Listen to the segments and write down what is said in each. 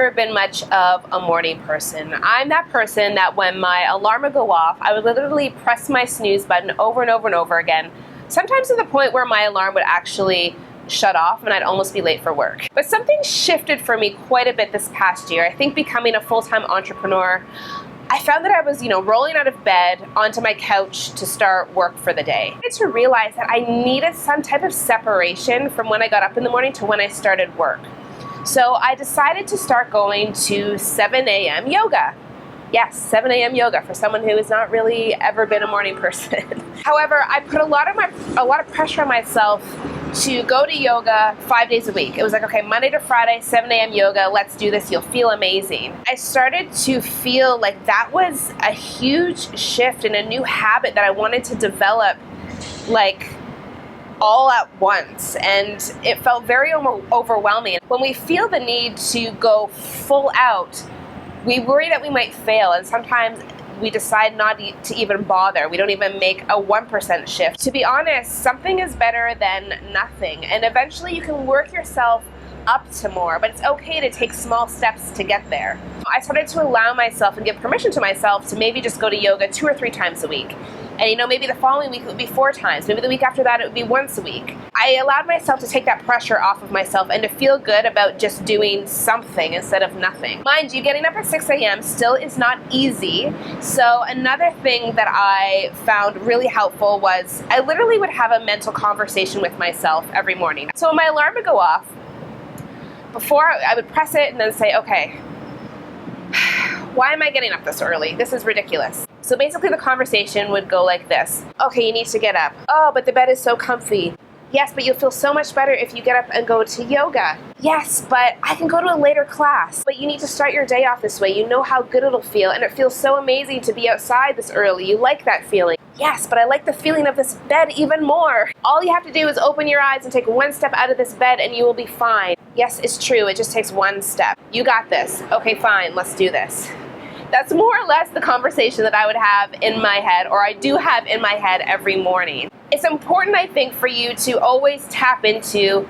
never been much of a morning person. I'm that person that when my alarm would go off, I would literally press my snooze button over and over and over again, sometimes to the point where my alarm would actually shut off and I'd almost be late for work. But something shifted for me quite a bit this past year. I think becoming a full-time entrepreneur, I found that I was, rolling out of bed onto my couch to start work for the day. I had to realize that I needed some type of separation from when I got up in the morning to when I started work. So I decided to start going to 7 a.m. yoga. Yes, 7 a.m. yoga for someone who has not really ever been a morning person. However, I put a lot of pressure on myself to go to yoga 5 days a week. It was like, okay, Monday to Friday, 7 a.m. yoga, let's do this, you'll feel amazing. I started to feel like that was a huge shift and a new habit that I wanted to develop, like, all at once, and it felt very overwhelming. When we feel the need to go full out, we worry that we might fail, and sometimes we decide not to even bother. We don't even make a 1% shift. To be honest, something is better than nothing, and eventually you can work yourself up to more, but it's okay to take small steps to get there. I started to allow myself and give permission to myself to maybe just go to yoga 2 or 3 times a week. And maybe the following week it would be 4 times. Maybe the week after that it would be once a week. I allowed myself to take that pressure off of myself and to feel good about just doing something instead of nothing. Mind you, getting up at 6 a.m. still is not easy. So another thing that I found really helpful was I literally would have a mental conversation with myself every morning. So when my alarm would go off, before I would press it and then say, okay, why am I getting up this early? This is ridiculous. So basically the conversation would go like this. Okay, you need to get up. Oh, but the bed is so comfy. Yes, but you'll feel so much better if you get up and go to yoga. Yes, but I can go to a later class. But you need to start your day off this way. You know how good it'll feel, and it feels so amazing to be outside this early. You like that feeling. Yes, but I like the feeling of this bed even more. All you have to do is open your eyes and take 1 step out of this bed and you will be fine. Yes, it's true. It just takes 1 step. You got this. Okay, fine. Let's do this. That's more or less the conversation that I would have in my head, or I do have in my head every morning. It's important, I think, for you to always tap into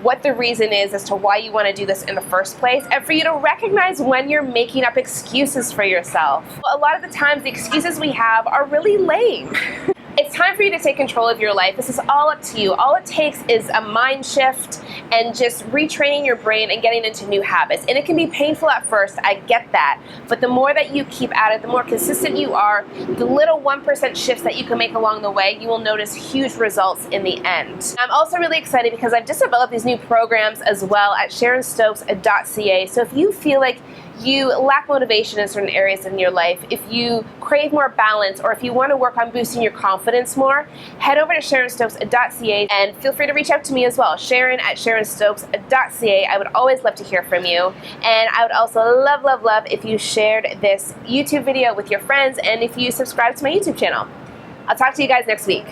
what the reason is as to why you want to do this in the first place, and for you to recognize when you're making up excuses for yourself. A lot of the times, the excuses we have are really lame. It's time for you to take control of your life. This is all up to you. All it takes is a mind shift and just retraining your brain and getting into new habits. And it can be painful at first, I get that. But the more that you keep at it, the more consistent you are, the little 1% shifts that you can make along the way, you will notice huge results in the end. I'm also really excited because I've just developed these new programs as well at SharonStokes.ca. So if you feel like you lack motivation in certain areas in your life, if you crave more balance, or if you want to work on boosting your confidence more, head over to SharonStokes.ca and feel free to reach out to me as well, Sharon at SharonStokes.ca. I would always love to hear from you, and I would also love if you shared this YouTube video with your friends and if you subscribe to my YouTube channel. I'll talk to you guys next week.